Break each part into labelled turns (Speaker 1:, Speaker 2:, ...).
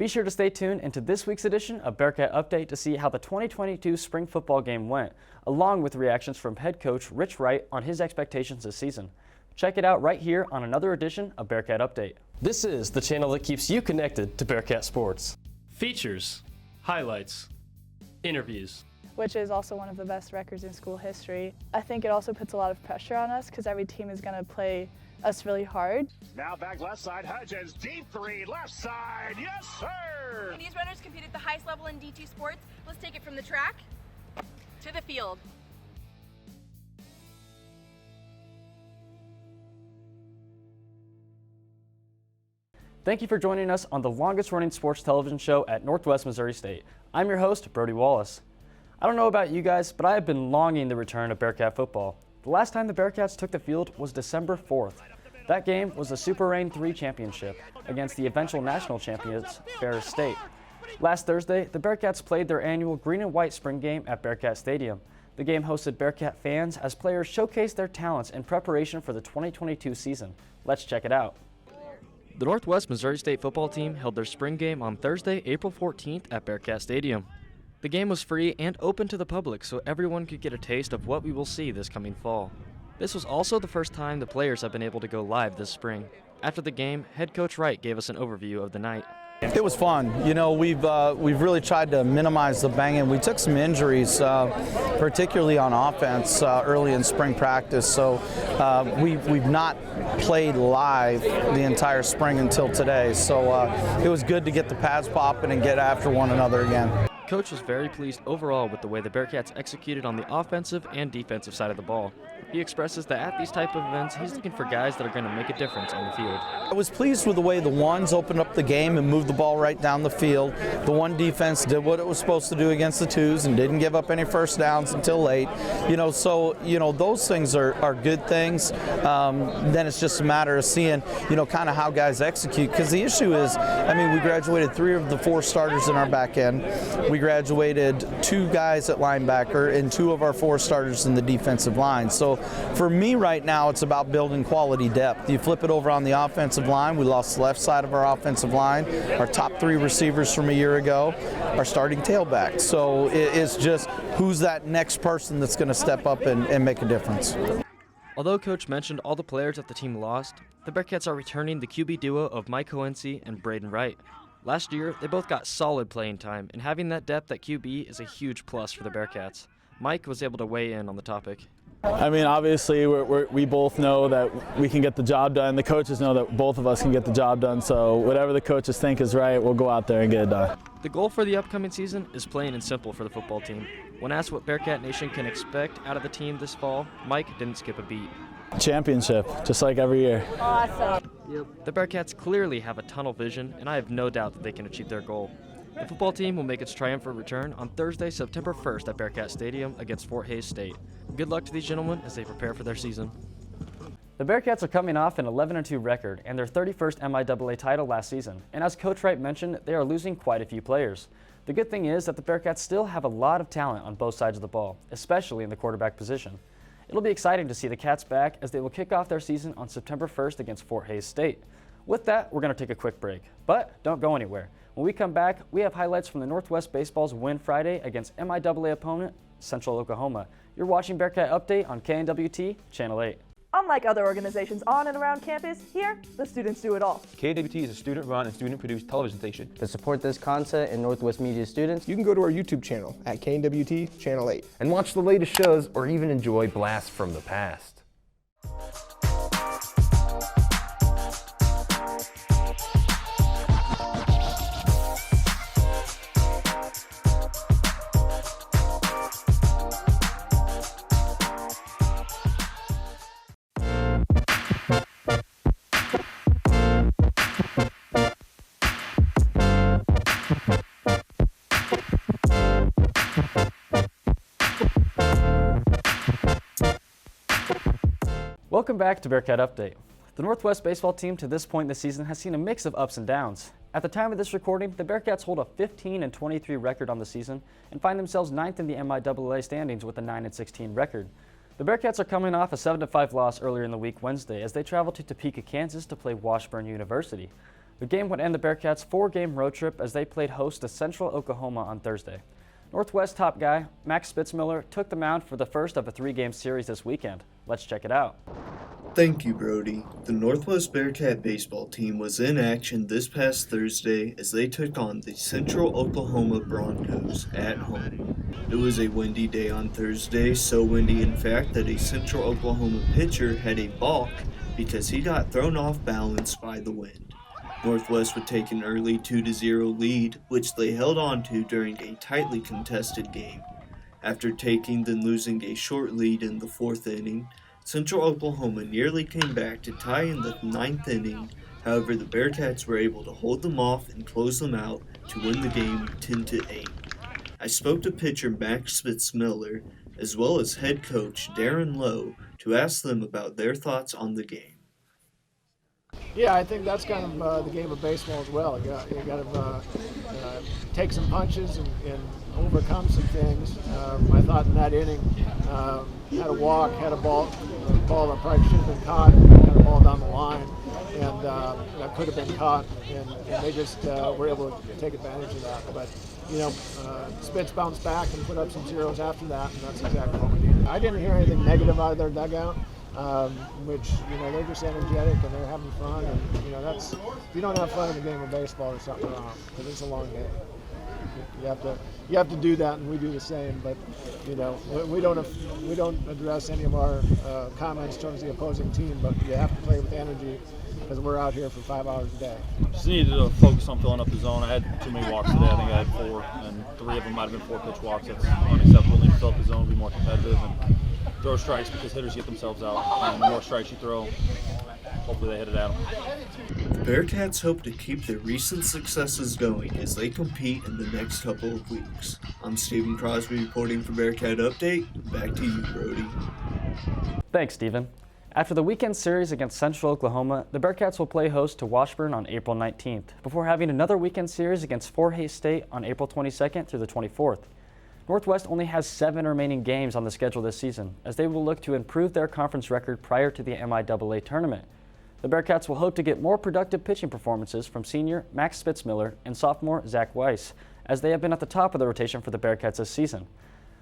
Speaker 1: Be sure to stay tuned into this week's edition of Bearcat Update to see how the 2022 spring football game went, along with reactions from head coach Rich Wright on his expectations this season. Check it out right here on another edition of Bearcat Update.
Speaker 2: This is the channel that keeps you connected to Bearcat sports. Features, highlights, interviews.
Speaker 3: Which is also one of the best records in school history. I think it also puts a lot of pressure on us because every team is going to play us really hard.
Speaker 4: Now back left side, Hudgens, deep three, left side, yes sir!
Speaker 5: And these runners compete at the highest level in D2 sports. Let's take it from the track to the field.
Speaker 1: Thank you for joining us on the longest running sports television show at Northwest Missouri State. I'm your host, Brodie Wallace. I don't know about you guys, but I have been longing the return of Bearcat football. The last time the Bearcats took the field was December 4th. That game was the Super Reign 3 championship against the eventual national champions, Ferris State. Last Thursday, the Bearcats played their annual green and white spring game at Bearcat Stadium. The game hosted Bearcat fans as players showcased their talents in preparation for the 2022 season. Let's check it out. The Northwest Missouri State football team held their spring game on Thursday, April 14th at Bearcat Stadium. The game was free and open to the public so everyone could get a taste of what we will see this coming fall. This was also the first time the players have been able to go live this spring. After the game, head coach Wright gave us an overview of the night.
Speaker 6: It was fun. You know, we've really tried to minimize the banging. We took some injuries, particularly on offense, early in spring practice. So we've not played live the entire spring until today. So it was good to get the pads popping and get after one another again.
Speaker 1: Coach was very pleased overall with the way the Bearcats executed on the offensive and defensive side of the ball. He expresses that at these type of events, he's looking for guys that are going to make a difference on the field.
Speaker 6: I was pleased with the way the ones opened up the game and moved the ball right down the field. The one defense did what it was supposed to do against the twos and didn't give up any first downs until late. So those things are good things. Then it's just a matter of seeing, kind of how guys execute. Because the issue is, we graduated 3 of the 4 starters in our back end. We graduated 2 guys at linebacker and 2 of our 4 starters in the defensive line. So for me right now, it's about building quality depth. You flip it over on the offensive line, we lost the left side of our offensive line. Our top 3 receivers from a year ago are starting tailback. So it's just who's that next person that's going to step up and make a difference.
Speaker 1: Although Coach mentioned all the players that the team lost, the Bearcats are returning the QB duo of Mike Hoense and Braden Wright. Last year, they both got solid playing time, and having that depth at QB is a huge plus for the Bearcats. Mike was able to weigh in on the topic.
Speaker 7: Obviously, we both know that we can get the job done. The coaches know that both of us can get the job done, so whatever the coaches think is right, we'll go out there and get it done.
Speaker 1: The goal for the upcoming season is plain and simple for the football team. When asked what Bearcat Nation can expect out of the team this fall, Mike didn't skip a beat.
Speaker 7: Championship, just like every year.
Speaker 3: Awesome.
Speaker 1: The Bearcats clearly have a tunnel vision, and I have no doubt that they can achieve their goal. The football team will make its triumphant return on Thursday, September 1st at Bearcat Stadium against Fort Hays State. Good luck to these gentlemen as they prepare for their season. The Bearcats are coming off an 11-2 record and their 31st MIAA title last season, and as Coach Wright mentioned, they are losing quite a few players. The good thing is that the Bearcats still have a lot of talent on both sides of the ball, especially in the quarterback position. It'll be exciting to see the Cats back as they will kick off their season on September 1st against Fort Hays State. With that, we're going to take a quick break, but don't go anywhere. When we come back, we have highlights from the Northwest Baseball's win Friday against MIAA opponent Central Oklahoma. You're watching Bearcat Update on KNWT, Channel 8.
Speaker 8: Unlike other organizations on and around campus, here, the students do it all.
Speaker 9: KNWT is a student-run and student-produced television station.
Speaker 10: To support this content and Northwest Media students,
Speaker 11: you can go to our YouTube channel at KNWT Channel 8
Speaker 12: and watch the latest shows or even enjoy blasts from the past.
Speaker 1: Welcome back to Bearcat Update. The Northwest baseball team to this point this season has seen a mix of ups and downs. At the time of this recording, the Bearcats hold a 15-23 record on the season and find themselves 9th in the MIAA standings with a 9-16 record. The Bearcats are coming off a 7-5 loss earlier in the week Wednesday as they travel to Topeka, Kansas to play Washburn University. The game would end the Bearcats' 4-game road trip as they played host to Central Oklahoma on Thursday. Northwest top guy Max Spitzmiller took the mound for the first of a 3-game series this weekend. Let's check it out.
Speaker 13: Thank you, Brodie. The Northwest Bearcat baseball team was in action this past Thursday as they took on the Central Oklahoma Broncos at home. It was a windy day on Thursday, so windy in fact that a Central Oklahoma pitcher had a balk because he got thrown off balance by the wind. Northwest would take an early 2-0 lead, which they held on to during a tightly contested game. After taking then losing a short lead in the 4th inning, Central Oklahoma nearly came back to tie in the 9th inning. However, the Bearcats were able to hold them off and close them out to win the game 10-8. I spoke to pitcher Max Spitzmiller as well as head coach Darren Lowe to ask them about their thoughts on the game.
Speaker 14: Yeah, I think that's kind of the game of baseball as well. You got to take some punches and overcome some things. I thought in that inning, had a walk, had a ball that probably should have been caught, had a ball down the line, and that could have been caught, and they just were able to take advantage of that. But Spitz bounced back and put up some zeros after that, and that's exactly what we needed. I didn't hear anything negative out of their dugout. Which they're just energetic and they're having fun, and that's, if you don't have fun in the game of baseball, there's something wrong, because it's a long game. You have to do that, and we do the same. But we don't address any of our comments towards the opposing team, but you have to play with energy because we're out here for 5 hours a day.
Speaker 15: Just needed to focus on filling up the zone. I had too many walks today. I think I had 4, and 3 of them might have been 4-pitch walks. That's unacceptable. We need to fill up the zone, be more competitive, and throw strikes because hitters get themselves out. And the more strikes you throw, hopefully they hit it at them.
Speaker 13: The Bearcats hope to keep their recent successes going as they compete in the next couple of weeks. I'm Stephen Crosby reporting for Bearcat Update. Back to you, Brodie.
Speaker 1: Thanks, Stephen. After the weekend series against Central Oklahoma, the Bearcats will play host to Washburn on April 19th, before having another weekend series against Fort Hays State on April 22nd through the 24th. Northwest only has 7 remaining games on the schedule this season, as they will look to improve their conference record prior to the MIAA tournament. The Bearcats will hope to get more productive pitching performances from senior Max Spitzmiller and sophomore Zach Weiss, as they have been at the top of the rotation for the Bearcats this season.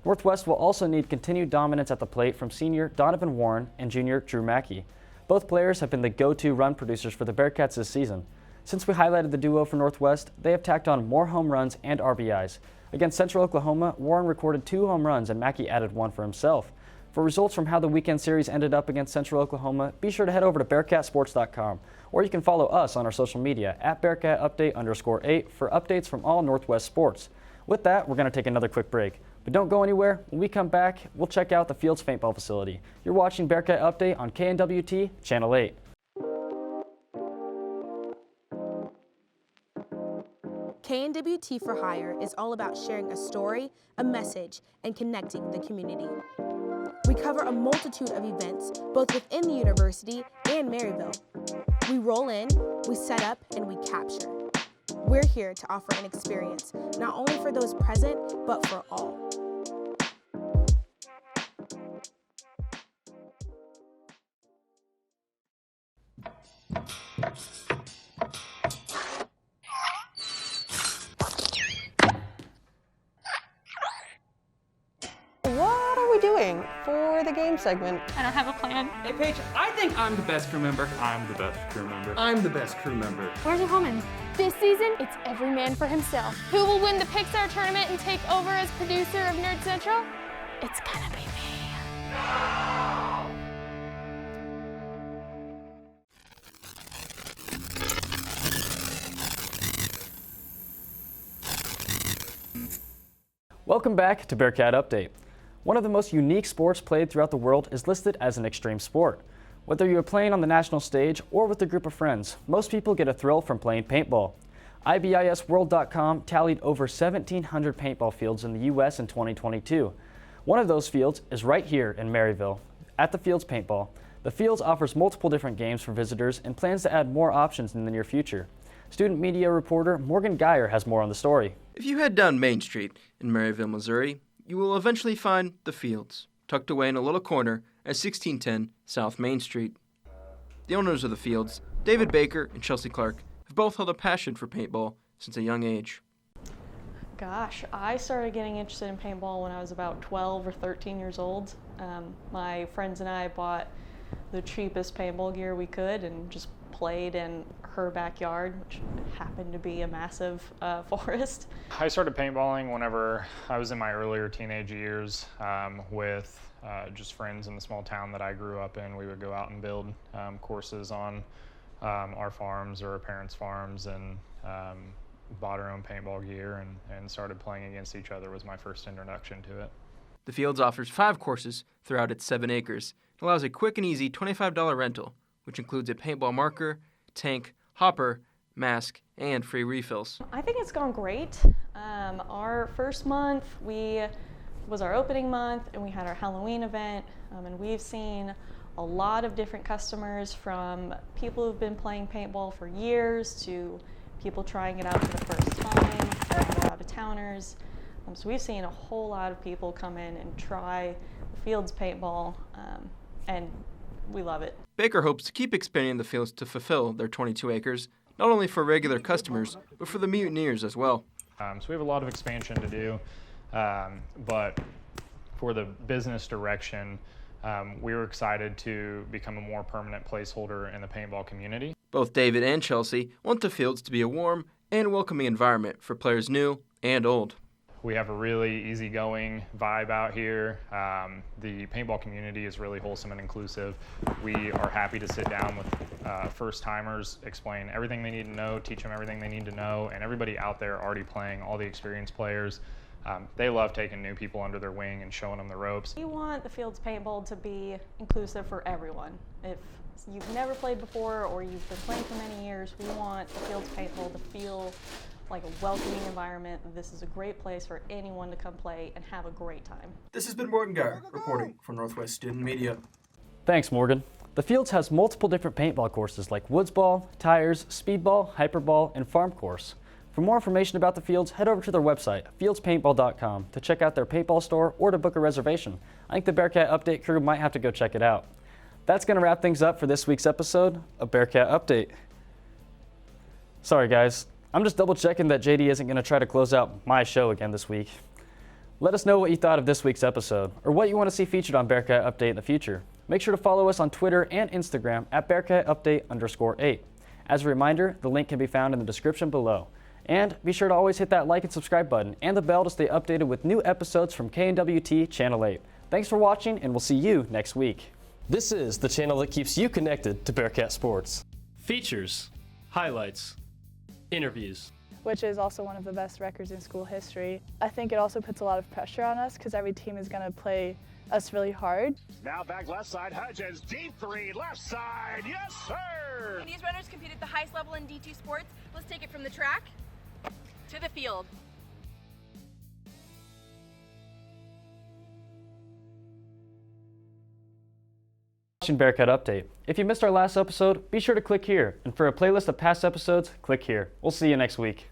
Speaker 1: Northwest will also need continued dominance at the plate from senior Donovan Warren and junior Drew Mackey. Both players have been the go-to run producers for the Bearcats this season. Since we highlighted the duo for Northwest, they have tacked on more home runs and RBIs. Against Central Oklahoma, Warren recorded 2 home runs and Mackey added 1 for himself. For results from how the weekend series ended up against Central Oklahoma, be sure to head over to BearcatSports.com, or you can follow us on our social media at BearcatUpdate_8 for updates from all Northwest sports. With that, we're going to take another quick break. But don't go anywhere. When we come back, we'll check out the Fields Paintball facility. You're watching Bearcat Update on KNWT Channel 8.
Speaker 16: KNWT for Hire is all about sharing a story, a message, and connecting the community. We cover a multitude of events, both within the university and Maryville. We roll in, we set up, and we capture. We're here to offer an experience, not only for those present, but for all.
Speaker 17: What are we doing for the game segment?
Speaker 18: I don't have a plan.
Speaker 19: Hey, Paige, I think I'm the best crew member. I'm the best crew member. I'm the best crew member.
Speaker 18: Where's your Holman? This season, it's every man for himself. Who will win the Pixar tournament and take over as producer of Nerd Central? It's gonna be me.
Speaker 1: Welcome back to Bearcat Update. One of the most unique sports played throughout the world is listed as an extreme sport. Whether you are playing on the national stage or with a group of friends, most people get a thrill from playing paintball. IBISWorld.com tallied over 1,700 paintball fields in the U.S. in 2022. One of those fields is right here in Maryville. At the Fields Paintball, the Fields offers multiple different games for visitors and plans to add more options in the near future. Student media reporter Morgan Geyer has more on the story.
Speaker 20: If you head down Main Street in Maryville, Missouri, you will eventually find the Fields, tucked away in a little corner at 1610 South Main Street. The owners of the Fields, David Baker and Chelsea Clark, have both held a passion for paintball since a young age.
Speaker 21: Gosh, I started getting interested in paintball when I was about 12 or 13 years old. My friends and I bought the cheapest paintball gear we could and just played in her backyard, which happened to be a massive forest.
Speaker 22: I started paintballing whenever I was in my earlier teenage years with just friends in the small town that I grew up in. We would go out and build courses on our farms or our parents' farms, and bought our own paintball gear and started playing against each other was my first introduction to it.
Speaker 20: The Fields offers 5 courses throughout its 7 acres. It allows a quick and easy $25 rental, which includes a paintball marker, tank, hopper, mask, and free refills.
Speaker 21: I think it's gone great. Our first month was our opening month, and we had our Halloween event, and we've seen a lot of different customers, from people who've been playing paintball for years to people trying it out for the first time, to out-of-towners. So we've seen a whole lot of people come in and try the Fields Paintball, and we love it.
Speaker 20: Baker hopes to keep expanding the Fields to fulfill their 22 acres, not only for regular customers, but for the mutineers as well.
Speaker 22: So we have a lot of expansion to do, but for the business direction, we were excited to become a more permanent placeholder in the paintball community.
Speaker 20: Both David and Chelsea want the Fields to be a warm and welcoming environment for players new and old.
Speaker 22: We have a really easygoing vibe out here. The paintball community is really wholesome and inclusive. We are happy to sit down with first-timers, explain everything they need to know, teach them everything they need to know, and everybody out there already playing, all the experienced players. They love taking new people under their wing and showing them the ropes.
Speaker 21: We want the Fields Paintball to be inclusive for everyone. If you've never played before or you've been playing for many years, we want the Fields Paintball to feel like a welcoming environment. This is a great place for anyone to come play and have a great time.
Speaker 20: This has been Morgan Geyer reporting for Northwest Student Media.
Speaker 1: Thanks, Morgan. The Fields has multiple different paintball courses like woods ball, tires, speedball, hyperball, and farm course. For more information about the Fields, head over to their website, fieldspaintball.com, to check out their paintball store or to book a reservation. I think the Bearcat Update crew might have to go check it out. That's going to wrap things up for this week's episode of Bearcat Update. Sorry, guys. I'm just double checking that JD isn't going to try to close out my show again this week. Let us know what you thought of this week's episode, or what you want to see featured on Bearcat Update in the future. Make sure to follow us on Twitter and Instagram at BearcatUpdate_8. As a reminder, the link can be found in the description below. And be sure to always hit that like and subscribe button and the bell to stay updated with new episodes from KNWT Channel 8. Thanks for watching, and we'll see you next week.
Speaker 2: This is the channel that keeps you connected to Bearcat sports. Features, highlights, interviews.
Speaker 3: Which is also one of the best records in school history. I think it also puts a lot of pressure on us because every team is going to play us really hard.
Speaker 4: Now back left side, Hudgens, deep 3, left side, yes sir!
Speaker 5: These runners compete at the highest level in D2 sports. Let's take it from the track to the field.
Speaker 1: Watching Bearcat Update. If you missed our last episode, be sure to click here. And for a playlist of past episodes, click here. We'll see you next week.